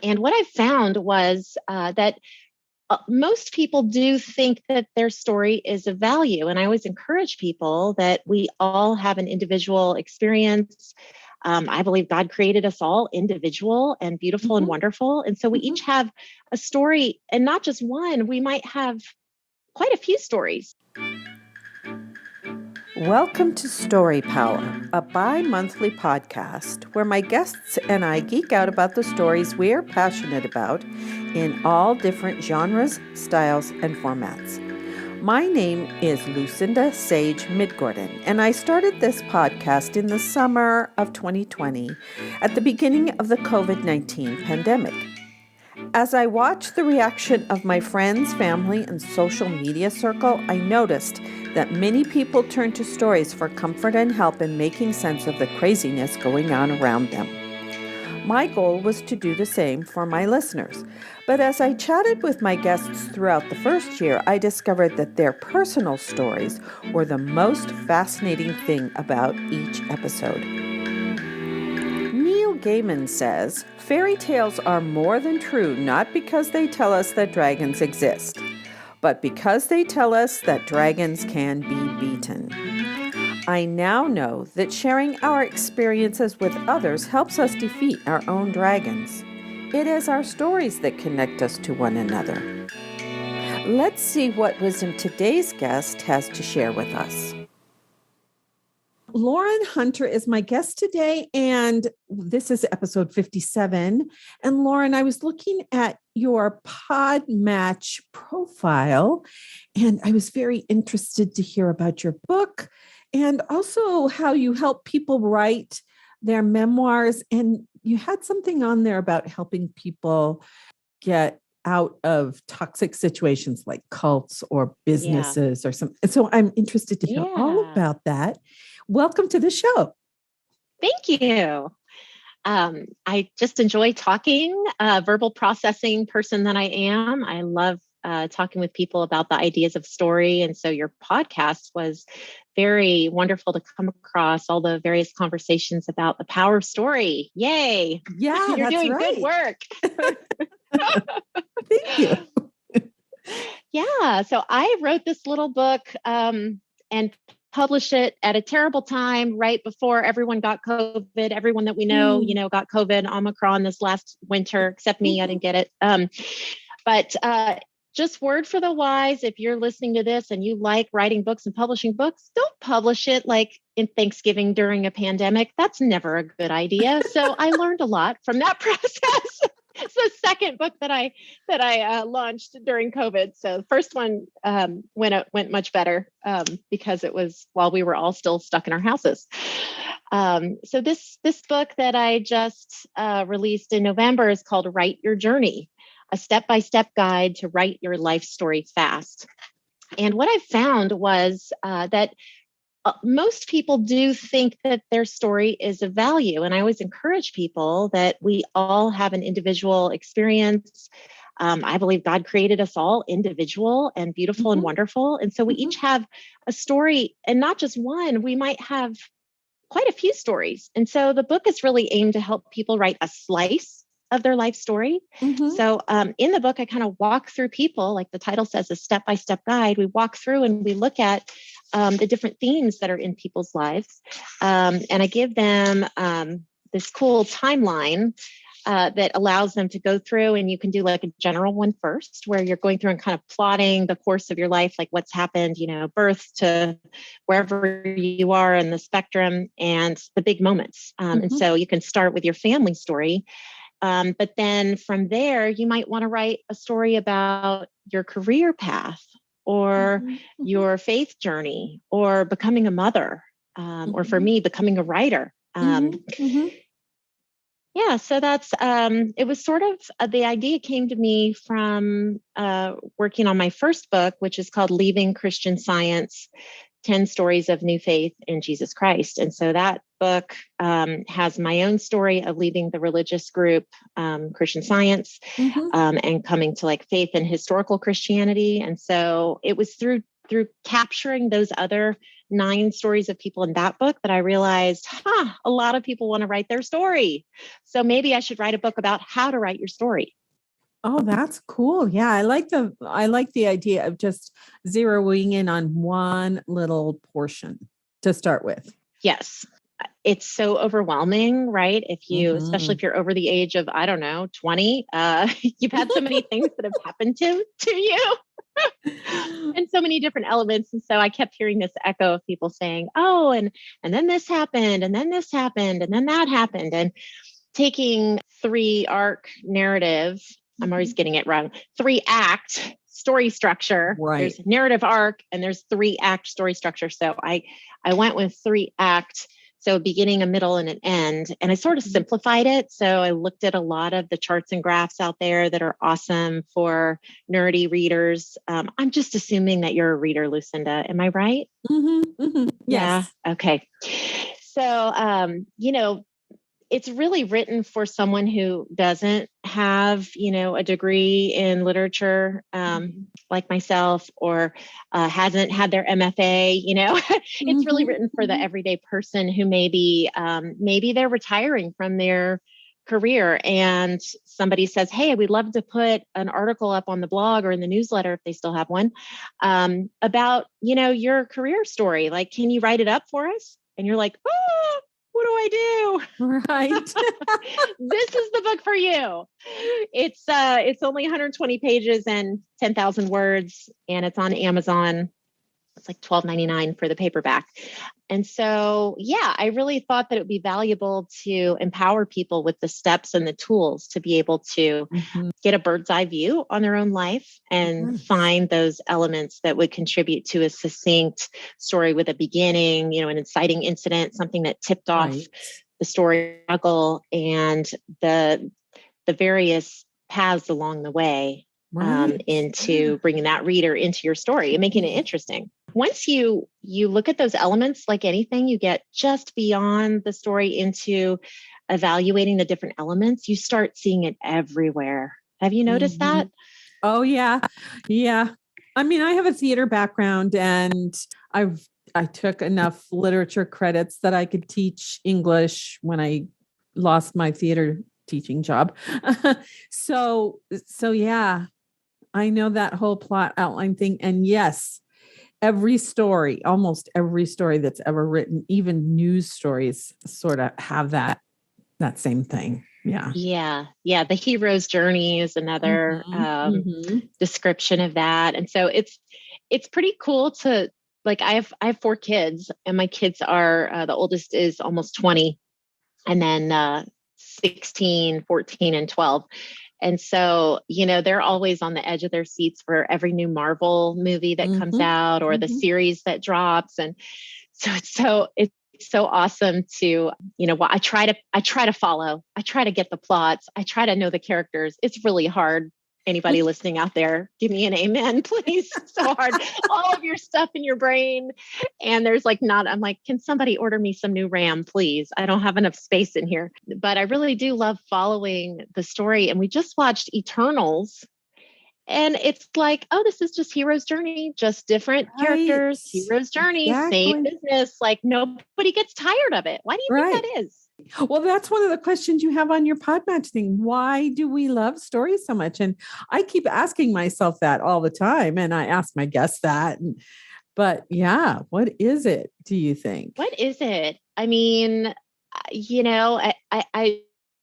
And what I found was that most people do think that their story is of value. And I always encourage people that we all have an individual experience. I believe God created us all individual and beautiful and wonderful. And so we each have a story, and not just one. We might have quite a few stories. Welcome to Story Power, a bi-monthly podcast where my guests and I geek out about the stories we're passionate about in all different genres, styles, and formats. My name is Lucinda Sage-Midgorden, and I started this podcast in the summer of 2020 at the beginning of the COVID-19 pandemic. As I watched the reaction of my friends, family, and social media circle, I noticed that many people turned to stories for comfort and help in making sense of the craziness going on around them. My goal was to do the same for my listeners, but as I chatted with my guests throughout the first year, I discovered that their personal stories were the most fascinating thing about each episode. Neil Gaiman says, "Fairy tales are more than true not because they tell us that dragons exist, but because they tell us that dragons can be beaten." I now know that sharing our experiences with others helps us defeat our own dragons. It is our stories that connect us to one another. Let's see what wisdom today's guest has to share with us. Lauren Hunter is my guest today, and this is episode 57. And Lauren, I was looking at your Podmatch profile, and I was very interested to hear about your book and also how you help people write their memoirs. And you had something on there about helping people get out of toxic situations like cults or businesses or something. So I'm interested to hear all about that. Welcome to the show. Thank you. I just enjoy talking, verbal processing person that I am. I love talking with people about the ideas of story. And so your podcast was very wonderful to come across all the various conversations about the power of story. Yay. Yeah, you're doing right. Good work. Thank you. Yeah. So I wrote this little book and published it at a terrible time right before everyone got COVID. Everyone that we know, got COVID, Omicron this last winter, except me. I didn't get it. But just word for the wise, if you're listening to this and you like writing books and publishing books, don't publish it like in Thanksgiving during a pandemic. That's never a good idea. So I learned a lot from that process. It's the second book that I launched during COVID. So the first one went much better because it was while we were all still stuck in our houses. So this book that I just released in November is called Write Your Journey, a step-by-step guide to write your life story fast. And what I found was that most people do think that their story is of value. And I always encourage people that we all have an individual experience. I believe God created us all individual and beautiful and wonderful. And so we each have a story, and not just one. We might have quite a few stories. And so the book is really aimed to help people write a slice of their life story. So in the book, I kind of walk through people, like the title says, a step-by-step guide. We walk through and we look at the different themes that are in people's lives. And I give them this cool timeline that allows them to go through, and you can do like a general one first, where you're going through and kind of plotting the course of your life, like what's happened, birth to wherever you are in the spectrum, and the big moments. And so you can start with your family story. But then from there, you might want to write a story about your career path or your faith journey or becoming a mother, or for me, becoming a writer. Yeah, so that's, it was sort of, the idea came to me from working on my first book, which is called Leaving Christian Science, 10 Stories of New Faith in Jesus Christ. And so that book has my own story of leaving the religious group, Christian Science, and coming to like faith and historical Christianity. And so it was through through capturing those other 9 stories of people in that book that I realized, a lot of people want to write their story. So maybe I should write a book about how to write your story. Oh, that's cool. Yeah, I like the idea of just zeroing in on one little portion to start with. Yes. It's so overwhelming, right? Especially Mm-hmm. if you're over the age of, I don't know, 20, you've had so many things that have happened to you and so many different elements. And so I kept hearing this echo of people saying, oh, and then this happened, and then this happened, and then that happened. And taking 3-arc narrative, I'm always getting it wrong, 3-act story structure. Right. There's narrative arc and there's 3-act story structure. So I went with 3-act. So a beginning, a middle, and an end. And I sort of simplified it. So I looked at a lot of the charts and graphs out there that are awesome for nerdy readers. I'm just assuming that you're a reader, Lucinda. Am I right? Mm-hmm. Mm-hmm. Yes. Yeah. Okay. So, it's really written for someone who doesn't have, a degree in literature, like myself, or hasn't had their MFA, it's really written for the everyday person who maybe they're retiring from their career and somebody says, hey, we'd love to put an article up on the blog or in the newsletter if they still have one, about, your career story. Like, can you write it up for us? And you're like, oh, what do I do? Right. This is the book for you. It's only 120 pages and 10,000 words, and it's on Amazon. It's like $12.99 for the paperback. And so, I really thought that it would be valuable to empower people with the steps and the tools to be able to get a bird's eye view on their own life and find those elements that would contribute to a succinct story with a beginning, an inciting incident, something that tipped off the story struggle, and the various paths along the way into bringing that reader into your story and making it interesting. Once you look at those elements, like anything, you get just beyond the story into evaluating the different elements. You start seeing it everywhere. Have you noticed that? Oh, yeah. Yeah. I mean, I have a theater background, and I took enough literature credits that I could teach English when I lost my theater teaching job. So yeah, I know that whole plot outline thing. And yes, almost every story that's ever written, even news stories, sort of have that same thing. Yeah. Yeah. The hero's journey is another description of that. And so it's pretty cool to, like, I have 4 kids, and my kids are, the oldest is almost 20, and then 16, 14, and 12. And so, they're always on the edge of their seats for every new Marvel movie that comes out or the series that drops. And so it's so awesome to, I try to follow, I try to get the plots, I try to know the characters. It's really hard. Anybody listening out there, give me an amen, please. It's so hard. All of your stuff in your brain. And there's I'm like, can somebody order me some new RAM, please? I don't have enough space in here. But I really do love following the story. And we just watched Eternals. And it's like, oh, this is just hero's journey, just different characters, hero's journey, same business. Like, nobody gets tired of it. Why do you think that is? Well, that's one of the questions you have on your Podmatch thing. Why do we love stories so much? And I keep asking myself that all the time. And I ask my guests that. But yeah, what is it, do you think? What is it? I mean, I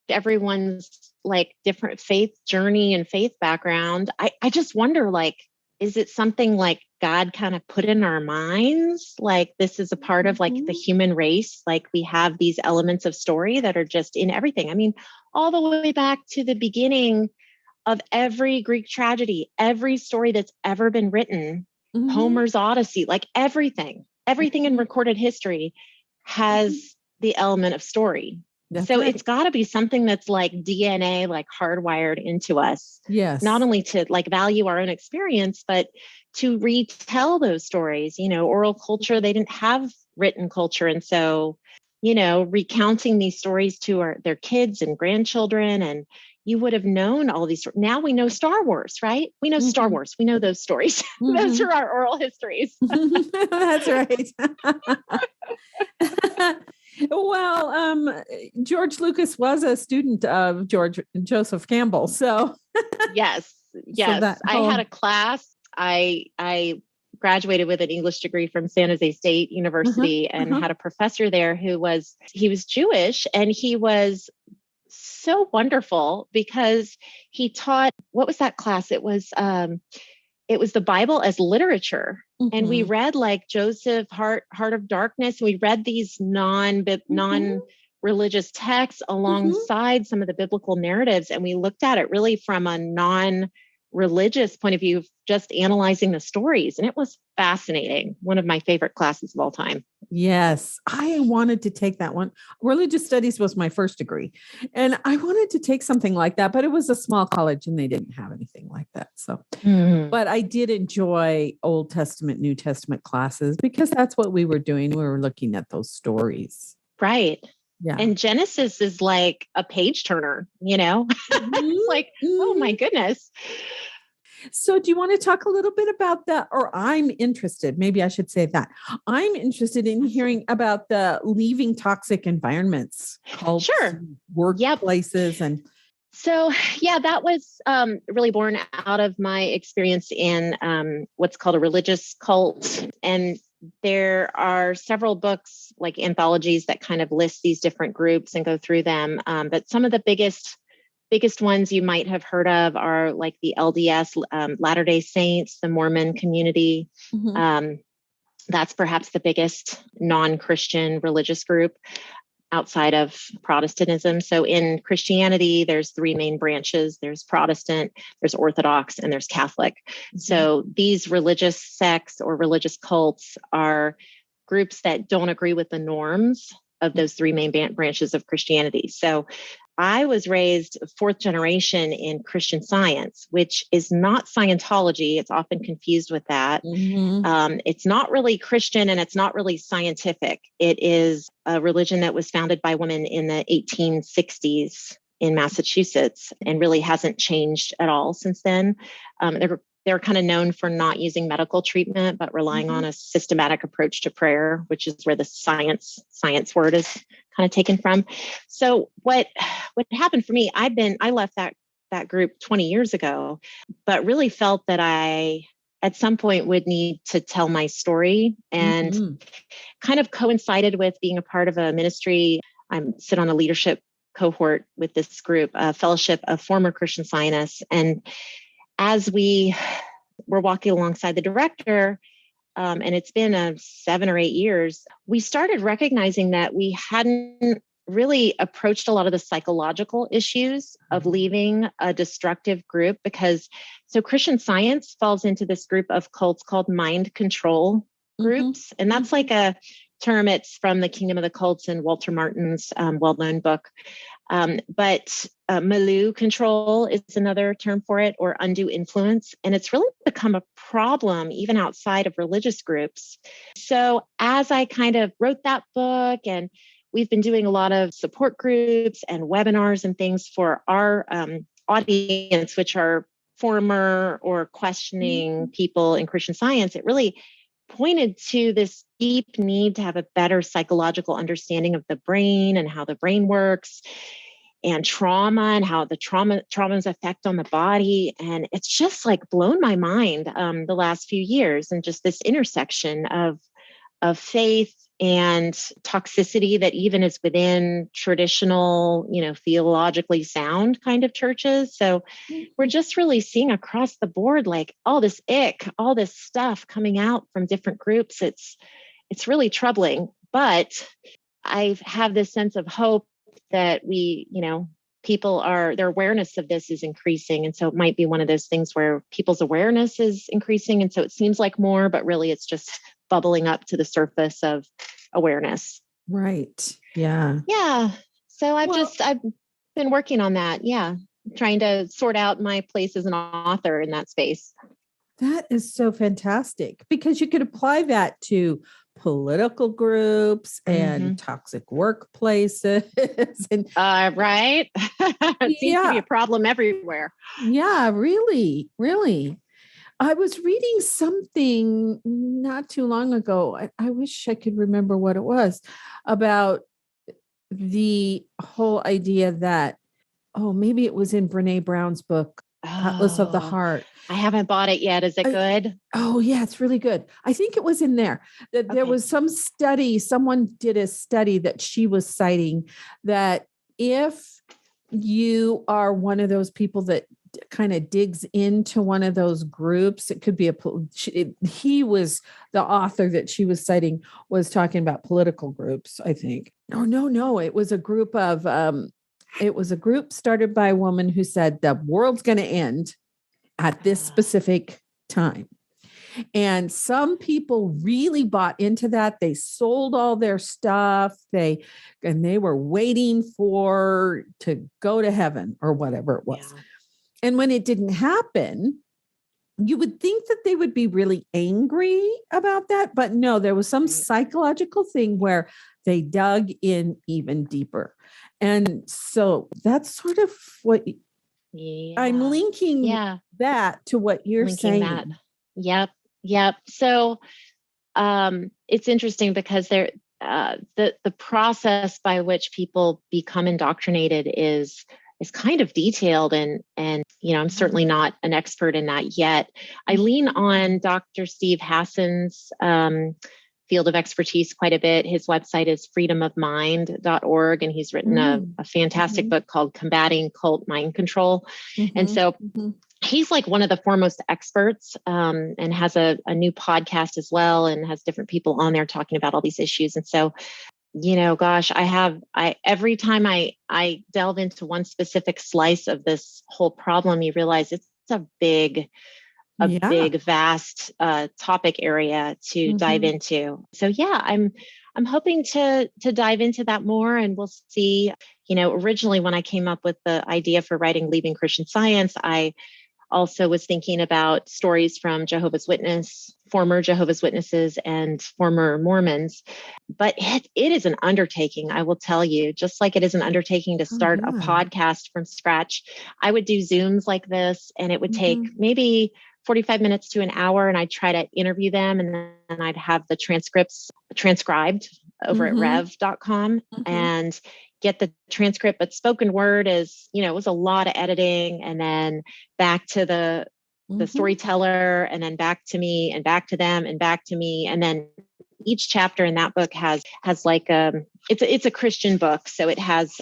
everyone's like different faith journey and faith background. I just wonder, like, is it something like God kind of put in our minds? Like, this is a part of like the human race. Like, we have these elements of story that are just in everything. I mean, all the way back to the beginning of every Greek tragedy, every story that's ever been written, Homer's Odyssey, like everything in recorded history has the element of story. So it's got to be something that's like DNA, like hardwired into us. Yes. Not only to like value our own experience, but to retell those stories. Oral culture, they didn't have written culture. And so, recounting these stories to their kids and grandchildren and, you would have known all these. Now we know Star Wars, right? We know Star Wars. We know those stories. Those are our oral histories. That's right. Well, George Lucas was a student of George Joseph Campbell. So yes. I had a class. I graduated with an English degree from San Jose State University and had a professor there he was Jewish, and he was so wonderful because he taught, what was that class? It was the Bible as literature. And we read like Joseph, Heart of Darkness. We read these non-religious texts alongside some of the biblical narratives. And we looked at it really from a non-religious point of view, just analyzing the stories. And it was fascinating. One of my favorite classes of all time. Yes, I wanted to take that one. Religious studies was my first degree. And I wanted to take something like that, but it was a small college and they didn't have anything like that. So, but I did enjoy Old Testament, New Testament classes because that's what we were doing. We were looking at those stories. Right. Yeah. And Genesis is like a page turner, It's like, oh my goodness. So do you want to talk a little bit about that? Or I'm interested, maybe I should say that. I'm interested in hearing about the leaving toxic environments, cults, workplaces. And so, that was really born out of my experience in what's called a religious cult. And there are several books, like anthologies, that kind of list these different groups and go through them. But some of the biggest ones you might have heard of are like the LDS, Latter-day Saints, the Mormon community. That's perhaps the biggest non-Christian religious group outside of Protestantism. So in Christianity, there's three main branches. There's Protestant, there's Orthodox, and there's Catholic. So these religious sects or religious cults are groups that don't agree with the norms of those three main branches of Christianity. So I was raised fourth generation in Christian Science, which is not Scientology. It's often confused with that. It's not really Christian and it's not really scientific. It is a religion that was founded by women in the 1860s in Massachusetts and really hasn't changed at all since then. They're kind of known for not using medical treatment, but relying on a systematic approach to prayer, which is where the science word is kind of taken from. So what happened for me, I left that group 20 years ago, but really felt that I at some point would need to tell my story, and kind of coincided with being a part of a ministry. I sit on a leadership cohort with this group, a fellowship of former Christian Scientists. And as we were walking alongside the director, and it's been 7 or 8 years, we started recognizing that we hadn't really approached a lot of the psychological issues of leaving a destructive group, because so Christian Science falls into this group of cults called mind control groups. And that's like a term, it's from the Kingdom of the Cults in Walter Martin's well-known book. But milieu control is another term for it, or undue influence. And it's really become a problem even outside of religious groups. So as I kind of wrote that book, and we've been doing a lot of support groups and webinars and things for our audience, which are former or questioning people in Christian Science, it really pointed to this deep need to have a better psychological understanding of the brain and how the brain works, and trauma and how the trauma's effect on the body. And it's just like blown my mind the last few years, and just this intersection of faith and toxicity that even is within traditional, theologically sound kind of churches. So we're just really seeing across the board, like all this ick, all this stuff coming out from different groups. It's really troubling, but I have this sense of hope that their awareness of this is increasing. And so it might be one of those things where people's awareness is increasing. And so it seems like more, but really it's just bubbling up to the surface of awareness. Right. Yeah. Yeah. So I've been working on that. Yeah. Trying to sort out my place as an author in that space. That is so fantastic because you could apply that to political groups and toxic workplaces. And Right. It seems to be yeah, a problem everywhere. yeah, really, really. I was reading something not too long ago. I wish I could remember what it was about the whole idea that, oh, maybe it was in Brene Brown's book, Atlas of the Oh, Heart. I haven't bought it yet. Is it good? Oh, yeah, it's really good. I think it was in there that there Okay. was some study, someone did a study that she was citing that if you are one of those people that kind of digs into one of those groups, it could be he was the author that she was citing was talking about political groups, I think. Oh, no, it was a group of, it was a group started by a woman who said the world's going to end at this specific time. And some people really bought into that. They sold all their stuff. They were waiting to go to heaven or whatever it was. Yeah. And when it didn't happen, you would think that they would be really angry about that. But no, there was some psychological thing where they dug in even deeper. And so that's sort of what I'm linking that to what you're saying. That. Yep. So it's interesting because the process by which people become indoctrinated is kind of detailed and I'm certainly not an expert in that yet. I lean on Dr. Steve Hassan's field of expertise quite a bit. His website is freedomofmind.org, and he's written a fantastic book called Combating Cult Mind Control. And so he's like one of the foremost experts, and has a new podcast as well, and has different people on there talking about all these issues. And so, gosh, every time I delve into one specific slice of this whole problem, you realize it's a big, vast topic area to dive into. So yeah, I'm hoping to dive into that more, and we'll see. Originally when I came up with the idea for writing Leaving Christian Science, I also was thinking about stories from former Jehovah's Witnesses and former Mormons. But it is an undertaking, I will tell you, just like it is an undertaking to start a podcast from scratch. I would do Zooms like this, and it would take maybe 45 minutes to an hour, and I'd try to interview them, and then I'd have the transcripts transcribed over at rev.com and get the transcript. But spoken word is, it was a lot of editing, and then back to the storyteller, and then back to me, and back to them, and back to me. And then each chapter in that book has like it's a Christian book. So it has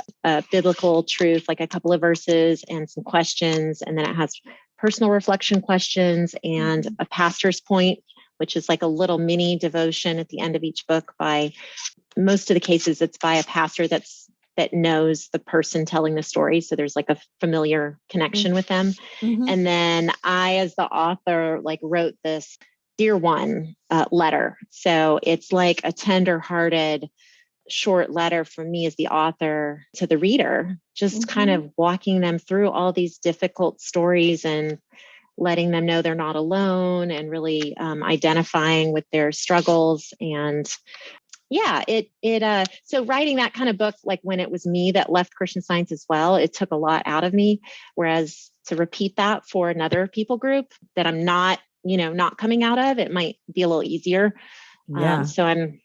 biblical truth, like a couple of verses and some questions. And then it has personal reflection questions and a pastor's point, which is like a little mini devotion at the end of each book by, most of the cases, it's by a pastor that knows the person telling the story. So there's like a familiar connection with them. And then I, as the author, wrote this Dear One letter. So it's like a tender-hearted short letter from me as the author to the reader, just kind of walking them through all these difficult stories and letting them know they're not alone, and really identifying with their struggles. And so writing that kind of book, like when it was me that left Christian Science as well, it took a lot out of me. Whereas to repeat that for another people group that I'm not coming out of, it might be a little easier. So I'm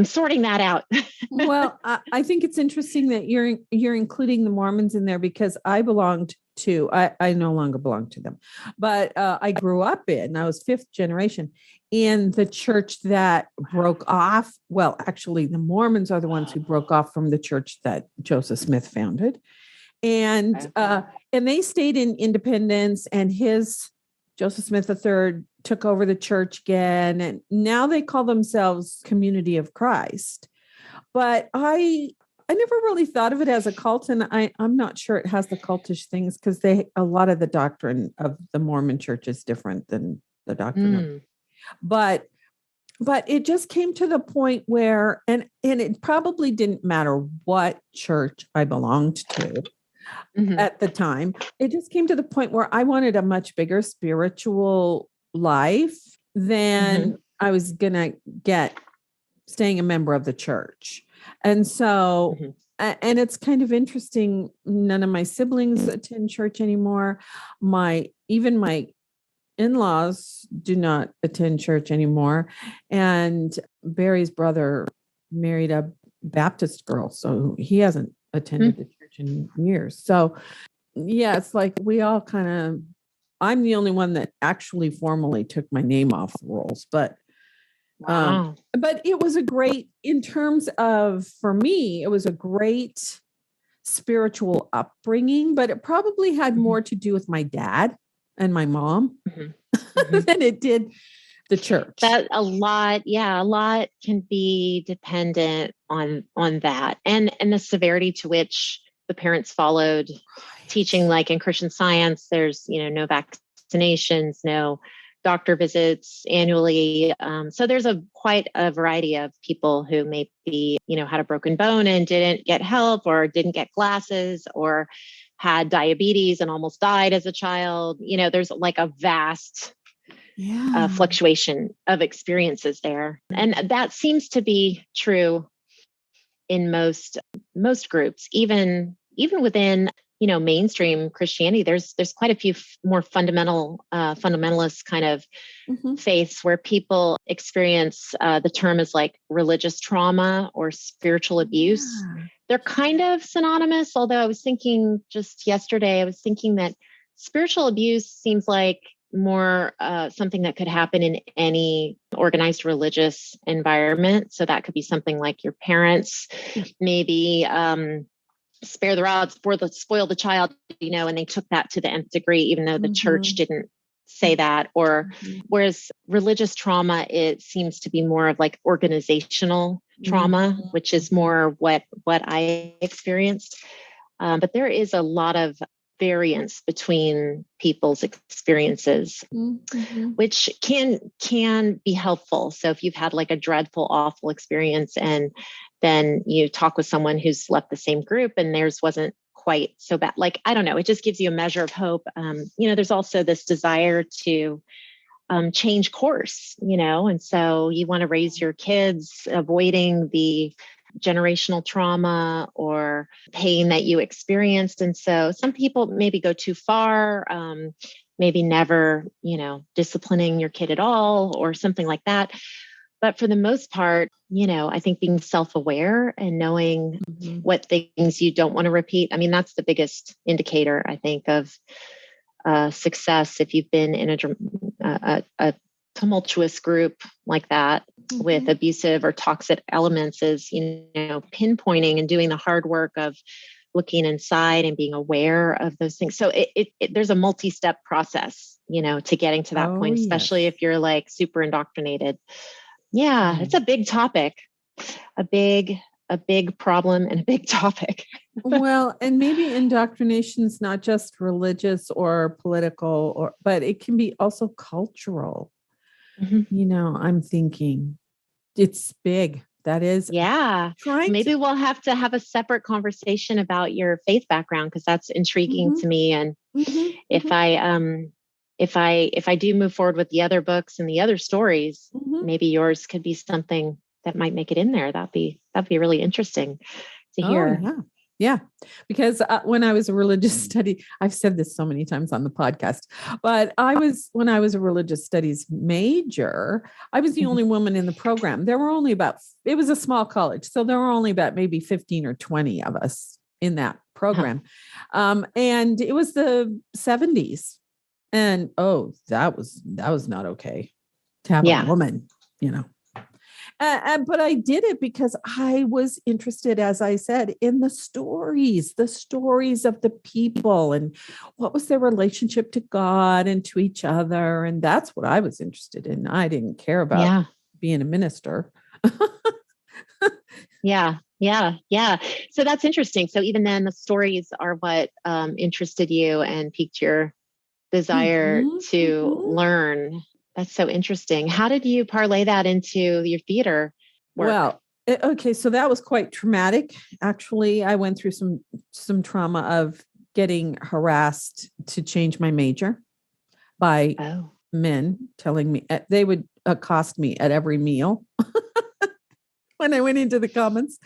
sorting that out. Well, I think it's interesting that you're including the Mormons in there, because I no longer belong to them, but I grew up I was fifth generation in the church that broke off. Well, actually, the Mormons are the ones who broke off from the church that Joseph Smith founded. And they stayed in independence, and Joseph Smith III took over the church again, and now they call themselves Community of Christ. But I never really thought of it as a cult, and I'm not sure it has the cultish things, because a lot of the doctrine of the Mormon church is different than the doctrine. But it just came to the point where, and it probably didn't matter what church I belonged to. at the time. It just came to the point where I wanted a much bigger spiritual life than I was going to get staying a member of the church. And so, and it's kind of interesting. None of my siblings attend church anymore. Even my in-laws do not attend church anymore. And Barry's brother married a Baptist girl, so he hasn't attended the church in years. So yeah, it's like we all I'm the only one that actually formally took my name off the rolls, but it was in terms of, for me, it was a great spiritual upbringing, but it probably had more to do with my dad and my mom than it did the church. That a lot can be dependent on that and the severity to which the parents followed teaching. Like in Christian Science, there's, no vaccinations, no doctor visits annually. So there's quite a variety of people who maybe, had a broken bone and didn't get help or didn't get glasses or had diabetes and almost died as a child. There's like a vast fluctuation of experiences there. And that seems to be true in most groups, even within, mainstream Christianity. There's quite a few more fundamentalist kind of faiths where people experience the term as like religious trauma or spiritual abuse. They're kind of synonymous, although I was thinking just yesterday, that spiritual abuse seems like more something that could happen in any organized religious environment. So that could be something like your parents maybe spare the rod, spoil the child, and they took that to the nth degree, even though the church didn't say that. Or whereas religious trauma, it seems to be more of like organizational trauma, which is more what I experienced. But there is a lot of variance between people's experiences, which can be helpful. So if you've had like a dreadful, awful experience and then you talk with someone who's left the same group and theirs wasn't quite so bad, like, I don't know, it just gives you a measure of hope. There's also this desire to change course, and so you want to raise your kids avoiding the generational trauma or pain that you experienced. And so some people maybe go too far, maybe never, disciplining your kid at all or something like that. But for the most part, I think being self-aware and knowing what things you don't want to repeat. I mean, that's the biggest indicator, I think, of success. If you've been in a tumultuous group like that with abusive or toxic elements, is, pinpointing and doing the hard work of looking inside and being aware of those things. So there's a multi-step process, to getting to that point, especially if you're like super indoctrinated. Yeah, it's a big topic, a big problem and a big topic. Well, and maybe indoctrination is not just religious or political, but it can be also cultural. I'm thinking it's big. That is. Yeah. Maybe we'll have to have a separate conversation about your faith background, because that's intriguing to me. And if I do move forward with the other books and the other stories, maybe yours could be something that might make it in there. That'd be really interesting to hear. Yeah. Because when I was a religious study, I've said this so many times on the podcast, but when I was a religious studies major, I was the only woman in the program. There were only it was a small college. So there were only about maybe 15 or 20 of us in that program. And it was the 70s. And that was not okay to have a woman, but I did it because I was interested, as I said, in the stories of the people and what was their relationship to God and to each other. And that's what I was interested in. I didn't care about being a minister. Yeah. So that's interesting. So even then the stories are what interested you and piqued your desire to learn. That's so interesting. How did you parlay that into your theater work? Well, okay. So that was quite traumatic. Actually, I went through some trauma of getting harassed to change my major by Oh. men telling me they would accost me at every meal when I went into the comments.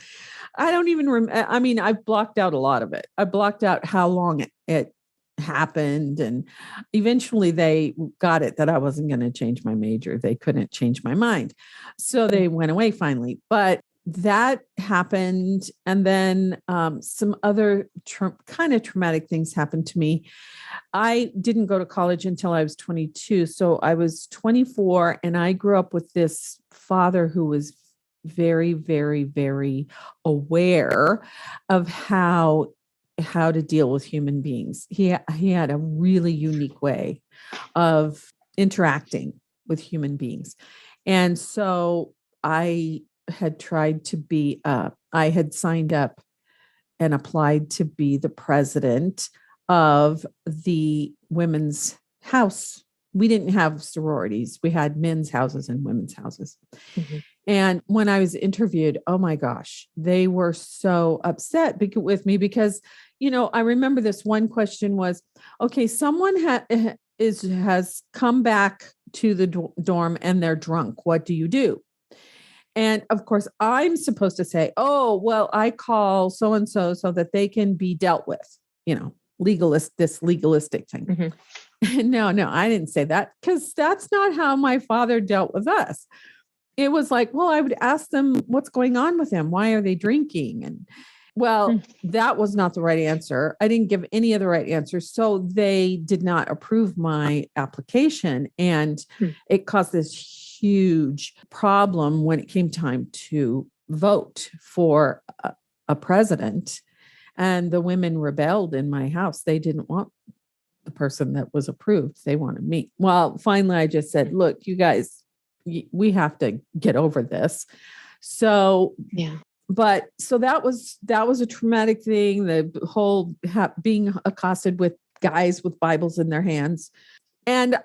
I don't even remember. I mean, I've blocked out a lot of it. I blocked out how long it happened. And eventually they got it that I wasn't going to change my major. They couldn't change my mind. So they went away finally. But that happened. And then some other kind of traumatic things happened to me. I didn't go to college until I was 22. So I was 24 and I grew up with this father who was very, very, very aware of how to deal with human beings. He had a really unique way of interacting with human beings. And so I had tried to be, I had signed up and applied to be the president of the women's house. We didn't have sororities. We had men's houses and women's houses. Mm-hmm. And when I was interviewed, oh my gosh, they were so upset with me because, I remember this one question was, okay, someone has come back to the dorm and they're drunk. What do you do? And of course, I'm supposed to say, oh, well, I call so-and-so so that they can be dealt with, this legalistic thing. Mm-hmm. No, I didn't say that because that's not how my father dealt with us. It was like, well, I would ask them what's going on with them. Why are they drinking? And that was not the right answer. I didn't give any of the right answers. So they did not approve my application. And it caused this huge problem when it came time to vote for a president. And the women rebelled in my house. They didn't want the person that was approved. They wanted me. Well, finally, I just said, look, you guys, we have to get over this. So, yeah. But so that was a traumatic thing. The whole being accosted with guys with Bibles in their hands. And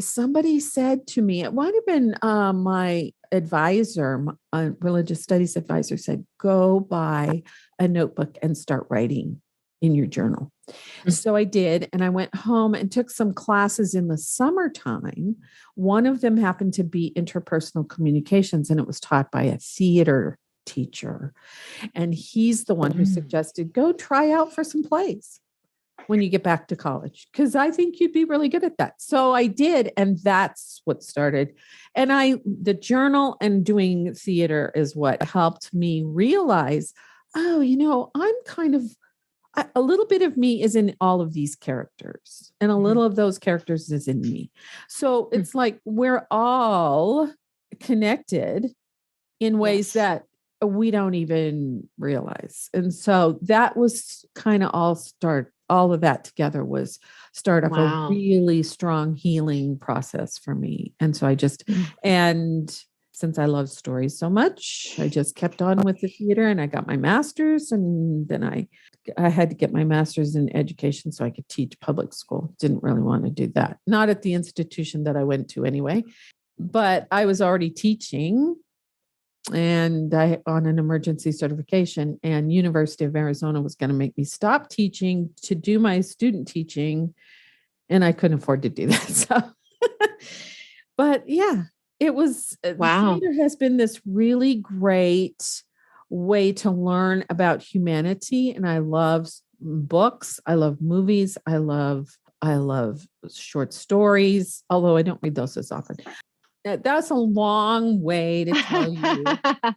somebody said to me, it might have been my advisor, my religious studies advisor said, go buy a notebook and start writing in your journal. Mm-hmm. So I did. And I went home and took some classes in the summertime. One of them happened to be interpersonal communications, and it was taught by a theater teacher. And he's the one who suggested, go try out for some plays when you get back to college, because I think you'd be really good at that. So I did. And that's what started. And the journal and doing theater is what helped me realize, oh, I'm kind of, a little bit of me is in all of these characters, and a little of those characters is in me. So it's like we're all connected in ways that we don't even realize. And so that was kind of all of that together was start of a really strong healing process for me. And so and since I love stories so much, I just kept on with the theater, and I got my master's, and then I had to get my master's in education so I could teach public school. Didn't really want to do that. Not at the institution that I went to anyway, but I was already teaching, and I on an emergency certification, and University of Arizona was going to make me stop teaching to do my student teaching, and I couldn't afford to do that. So, but yeah, it was, theater has been this really great way to learn about humanity. And I love books. I love movies. I love short stories, although I don't read those as often. That's a long way to tell you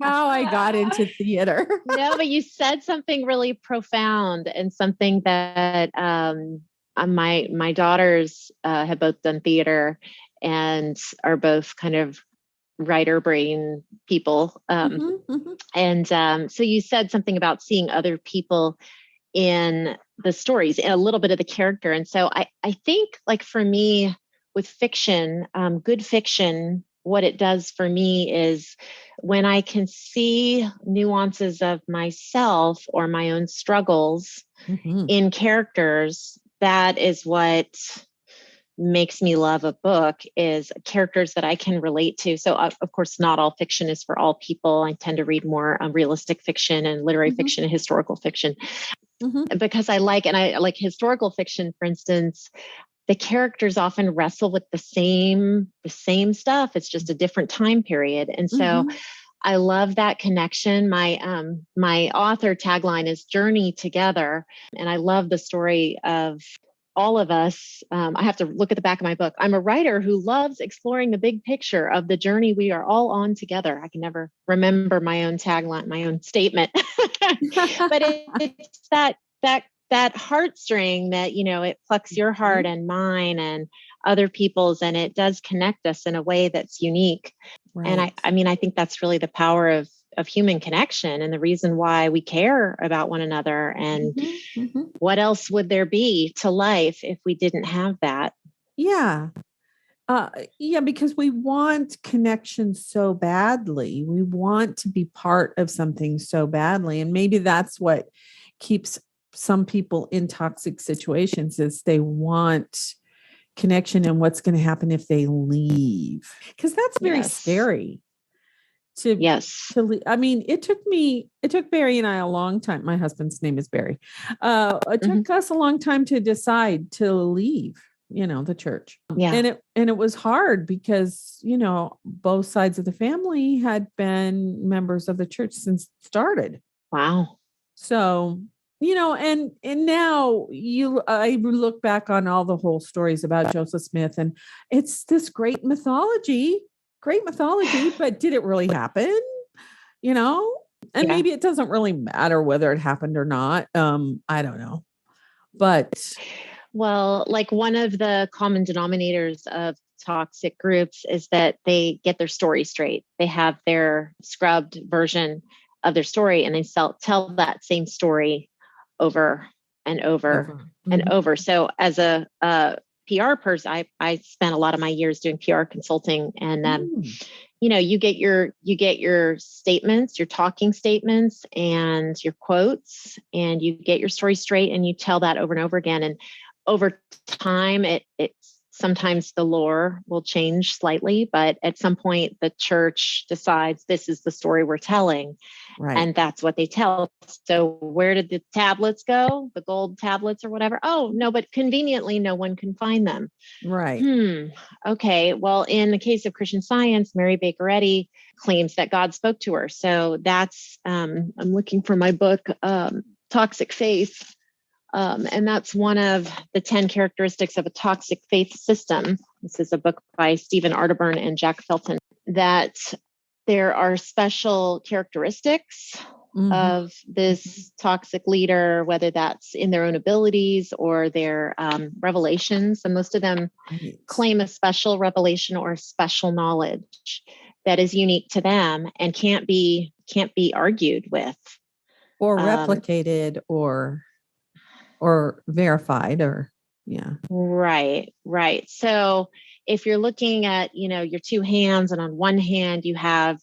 how I got into theater. No, but you said something really profound, and something that my daughters have both done theater and are both kind of writer brain people. And so you said something about seeing other people in the stories and a little bit of the character. And so I think, like, for me with fiction, good fiction, what it does for me is when I can see nuances of myself or my own struggles in characters, that is what makes me love a book, is characters that I can relate to. So of course, not all fiction is for all people. I tend to read more realistic fiction and literary fiction and historical fiction. because I like historical fiction, for instance. The characters often wrestle with the same stuff. It's just a different time period. And so I love that connection. My author tagline is Journey Together. And I love the story of all of us. I have to look at the back of my book. I'm a writer who loves exploring the big picture of the journey we are all on together. I can never remember my own tagline, my own statement, but it's that heartstring that, it plucks your heart and mine and other people's, and it does connect us in a way that's unique. Right. And I think that's really the power of human connection and the reason why we care about one another. And what else would there be to life if we didn't have that? Yeah. Because we want connection so badly. We want to be part of something so badly. And maybe that's what keeps some people in toxic situations, is they want connection and what's going to happen if they leave. Because that's very scary. It took Barry and I a long time. My husband's name is Barry. It took us a long time to decide to leave, the church. Yeah. And it was hard because, both sides of the family had been members of the church since it started. Wow. So, and now I look back on all the whole stories about Joseph Smith, and it's this great mythology, but did it really happen? And maybe it doesn't really matter whether it happened or not. I don't know. But well, like one of the common denominators of toxic groups is that they get their story straight. They have their scrubbed version of their story, and they tell that same story over and over and over. So as a PR person, I spent a lot of my years doing PR consulting, and you get your statements, your talking statements and your quotes, and you get your story straight, and you tell that over and over again. And over time, it's sometimes the lore will change slightly, but at some point the church decides this is the story we're telling. Right. And that's what they tell. So where did the tablets go? The gold tablets or whatever? Oh, no, but conveniently no one can find them. Right. Okay. Well, in the case of Christian Science, Mary Baker Eddy claims that God spoke to her. So that's, I'm looking for my book, Toxic Faith. And that's one of the 10 characteristics of a toxic faith system. This is a book by Stephen Arterburn and Jack Felton, that there are special characteristics of this toxic leader, whether that's in their own abilities or their revelations. And most of them claim a special revelation or special knowledge that is unique to them and can't be argued with. Or replicated or verified Right. So if you're looking at, your two hands, and on one hand you have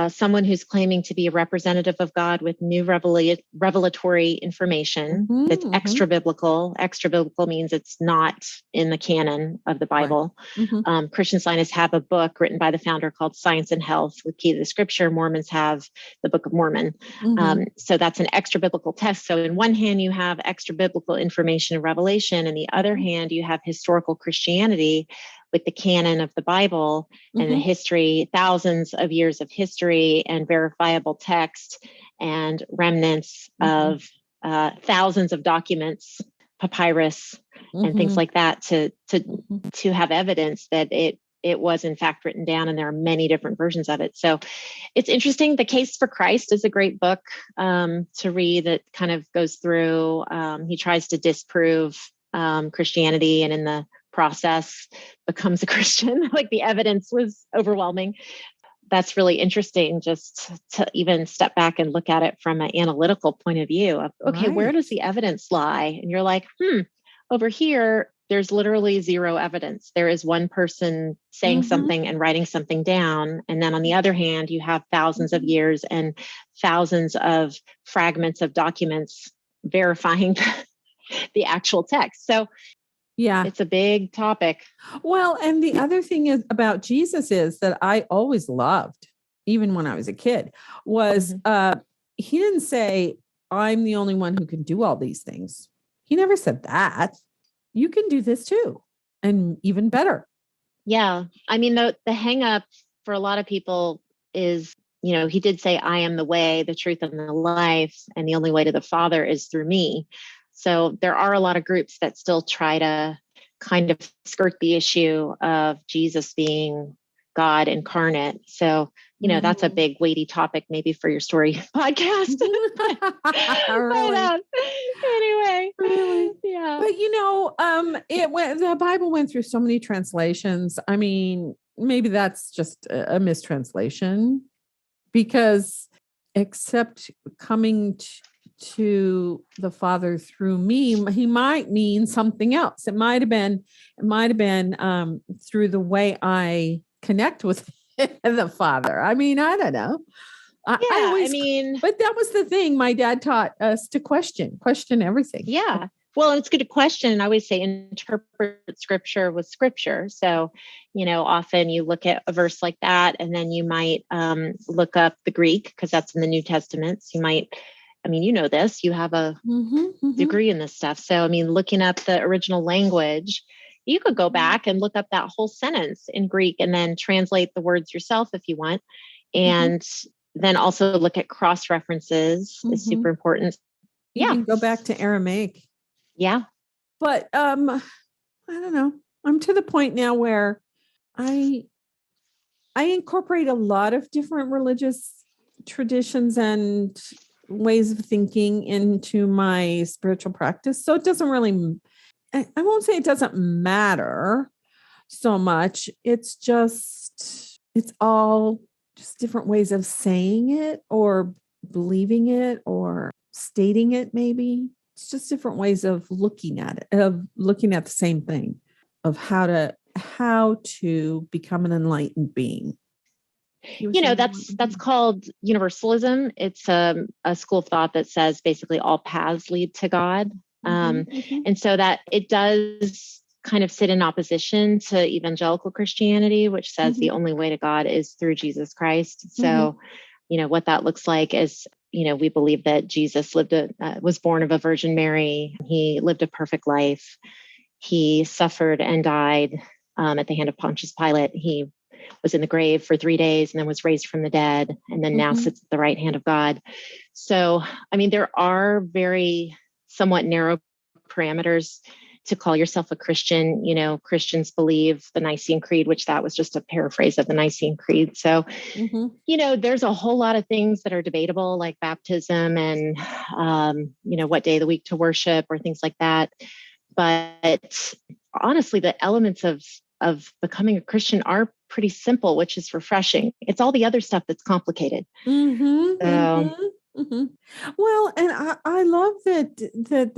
someone who's claiming to be a representative of God with new revelatory information that's extra biblical. Extra biblical means it's not in the canon of the Bible. Right. Christian Scientists have a book written by the founder called Science and Health with Key to the Scripture. Mormons have the Book of Mormon. So that's an extra biblical text. So in one hand, you have extra biblical information and revelation. And the other hand, you have historical Christianity with the canon of the Bible and the history, thousands of years of history and verifiable text and remnants of thousands of documents, papyrus, and things like that to have evidence that it was in fact written down, and there are many different versions of it. So it's interesting. The Case for Christ is a great book to read that kind of goes through, he tries to disprove Christianity, and in the process becomes a Christian. Like the evidence was overwhelming. That's really interesting, just to even step back and look at it from an analytical point of view of, okay, where does the evidence lie? And you're like, over here, there's literally zero evidence. There is one person saying something and writing something down. And then on the other hand, you have thousands of years and thousands of fragments of documents verifying the actual text. So yeah, it's a big topic. Well, and the other thing is about Jesus is that I always loved, even when I was a kid, was he didn't say, I'm the only one who can do all these things. He never said that. You can do this too, and even better. Yeah. I mean, the hang up for a lot of people is, he did say, I am the way, the truth, and the life, and the only way to the Father is through me. So there are a lot of groups that still try to kind of skirt the issue of Jesus being God incarnate. So, that's a big weighty topic maybe for your story podcast. Really? Anyway, really? Yeah. But the Bible went through so many translations. I mean, maybe that's just a mistranslation, because except coming to the Father through me, he might mean something else. It might have been through the way I connect with the Father. I mean, I don't know. But that was the thing. My dad taught us to question everything. Yeah. Well, it's good to question. I always say interpret scripture with scripture. So, often you look at a verse like that, and then you might look up the Greek, because that's in the New Testament. So you might, this, you have a degree in this stuff. So, looking up the original language, you could go back and look up that whole sentence in Greek and then translate the words yourself if you want. And then also look at cross references is super important. You can go back to Aramaic. Yeah. But I don't know. I'm to the point now where I incorporate a lot of different religious traditions and ways of thinking into my spiritual practice. So it doesn't really, I won't say it doesn't matter so much. It's all just different ways of saying it or believing it or stating it, maybe. It's just different ways of looking at it, of looking at the same thing, of how to become an enlightened being. That's called universalism. It's a school of thought that says basically all paths lead to God. And so that it does kind of sit in opposition to evangelical Christianity, which says the only way to God is through Jesus Christ. So, what that looks like is, we believe that Jesus was born of a Virgin Mary. He lived a perfect life. He suffered and died at the hand of Pontius Pilate. He was in the grave for 3 days and then was raised from the dead, and then now sits at the right hand of God. So, there are very somewhat narrow parameters to call yourself a Christian. Christians believe the Nicene Creed, which that was just a paraphrase of the Nicene Creed. So, there's a whole lot of things that are debatable, like baptism and, what day of the week to worship or things like that. But honestly, the elements of becoming a Christian are pretty simple, which is refreshing. It's all the other stuff that's complicated. Well, and I love that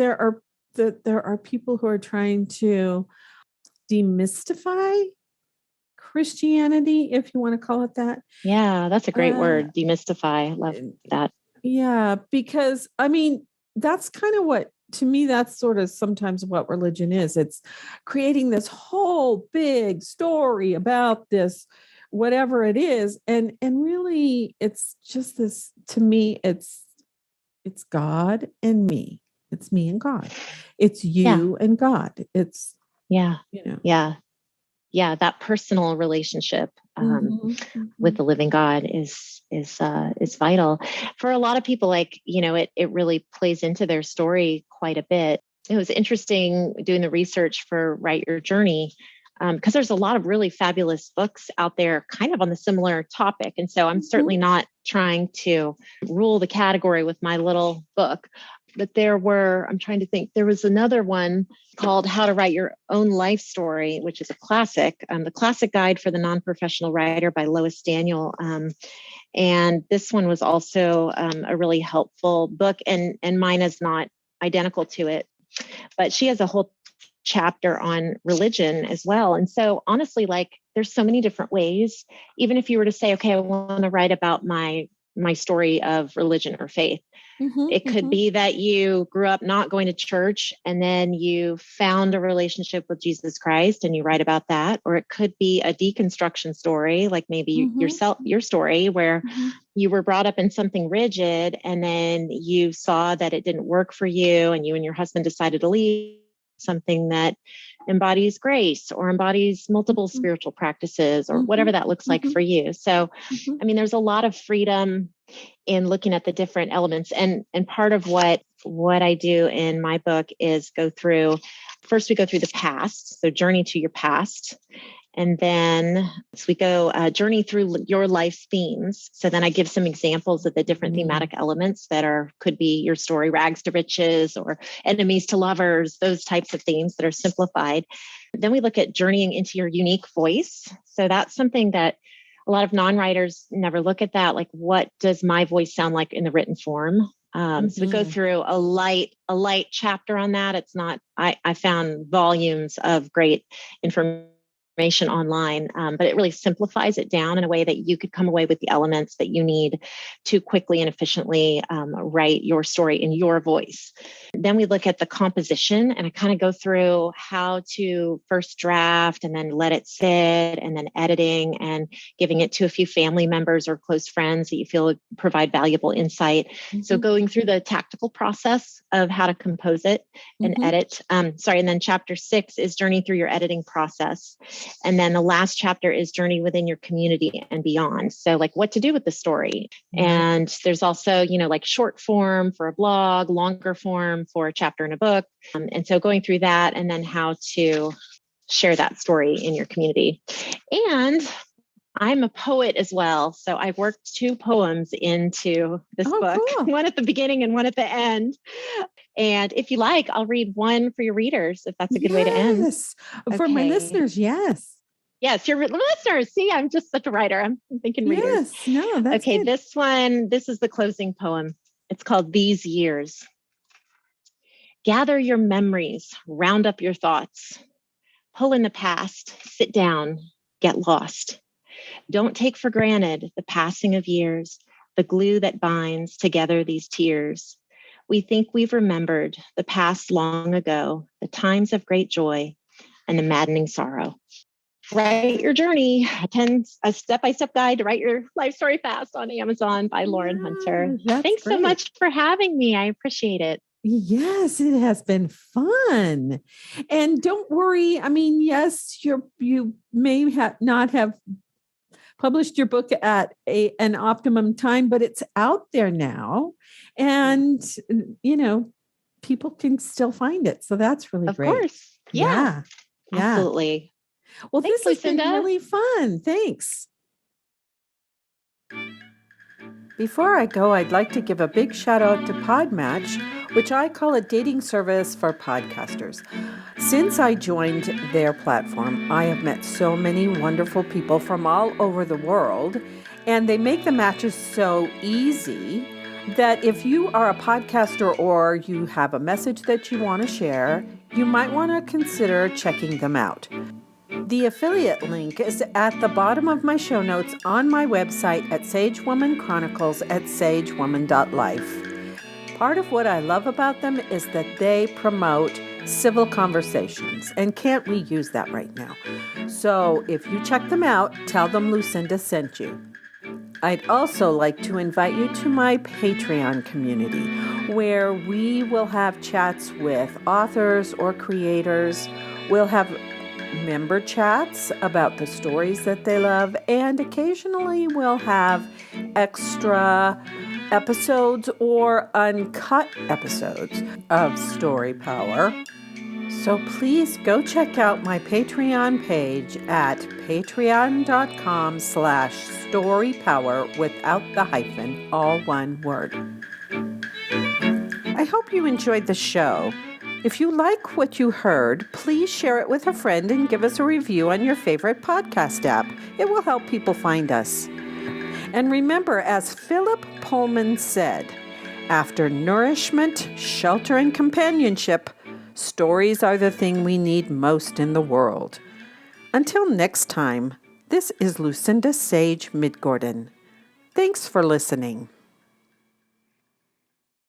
there are people who are trying to demystify Christianity, if you want to call it that. Yeah, that's a great word, demystify. I love that. Yeah, because that's kind of what, to me, that's sort of sometimes what religion is. It's creating this whole big story about this, whatever it is. And really it's just this, to me, it's God and me. It's me and God. It's you and God. It's, that personal relationship with the living God is vital for a lot of people. It really plays into their story quite a bit. It was interesting doing the research for Write Your Journey, because there's a lot of really fabulous books out there kind of on the similar topic. And so I'm certainly not trying to rule the category with my little book. But I'm trying to think, there was another one called How to Write Your Own Life Story, which is a classic, the classic guide for the non-professional writer by Lois Daniel. And this one was also a really helpful book, and mine is not identical to it, but she has a whole chapter on religion as well. And so honestly, there's so many different ways. Even if you were to say, okay, I want to write about my my story of religion or faith. It could be that you grew up not going to church and then you found a relationship with Jesus Christ and you write about that. Or it could be a deconstruction story, like maybe your story, where you were brought up in something rigid and then you saw that it didn't work for you and you and your husband decided to leave something that embodies grace or embodies multiple spiritual practices or whatever that looks like for you. So, I mean, there's a lot of freedom in looking at the different elements. And part of what I do in my book is first we go through the past. So journey to your past. And then we go journey through your life themes. So then I give some examples of the different thematic elements that could be your story, rags to riches or enemies to lovers, those types of themes that are simplified. Then we look at journeying into your unique voice. So that's something that a lot of non-writers never look at that. Like, what does my voice sound like in the written form? So we go through a light chapter on that. It's not, I found volumes of great information online, but it really simplifies it down in a way that you could come away with the elements that you need to quickly and efficiently write your story in your voice. Then we look at the composition, and I kind of go through how to first draft and then let it sit, and then editing and giving it to a few family members or close friends that you feel would provide valuable insight. So going through the tactical process of how to compose it and edit. And then chapter 6 is journey through your editing process. And then the last chapter is journey within your community and beyond. So like what to do with the story. And there's also, like short form for a blog, longer form for a chapter in a book. And so going through that and then how to share that story in your community. And I'm a poet as well. So I've worked 2 poems into this book, cool. One at the beginning and one at the end. And if you like, I'll read one for your readers, if that's a good way to end. Yes, for my listeners, yes. Yes, your listeners. See, I'm just such a writer. I'm thinking readers. Yes, no, that's okay. Good. This is the closing poem. It's called These Years. Gather your memories, round up your thoughts, pull in the past, sit down, get lost. Don't take for granted the passing of years, the glue that binds together these tears. We think we've remembered the past long ago, the times of great joy and the maddening sorrow. Write Your Journey, a step-by-step guide to write your life story fast on Amazon by Lauren Hunter. Thanks so much for having me. I appreciate it. Yes, it has been fun. And don't worry. I mean, yes, you may not have published your book at an optimum time, but it's out there now. And, people can still find it. So that's really great. Of course. Yeah. Absolutely. Well, thanks, this has Lucinda. Been really fun. Thanks. Before I go, I'd like to give a big shout out to Podmatch, which I call a dating service for podcasters. Since I joined their platform, I have met so many wonderful people from all over the world, and they make the matches so easy that if you are a podcaster or you have a message that you want to share, you might want to consider checking them out. The affiliate link is at the bottom of my show notes on my website at Sage-Woman Chronicles at sagewoman.life. Part of what I love about them is that they promote civil conversations, and can't we use that right now? So if you check them out, tell them Lucinda sent you. I'd also like to invite you to my Patreon community, where we will have chats with authors or creators. We'll have member chats about the stories that they love, and occasionally we'll have extra episodes or uncut episodes of Story Power. So please go check out my Patreon page at patreon.com/storypower without the hyphen, all one word. I hope you enjoyed the show. If you like what you heard, please share it with a friend and give us a review on your favorite podcast app. It will help people find us. And remember, as Philip Pullman said, after nourishment, shelter, and companionship, stories are the thing we need most in the world. Until next time, this is Lucinda Sage-Midgorden. Thanks for listening.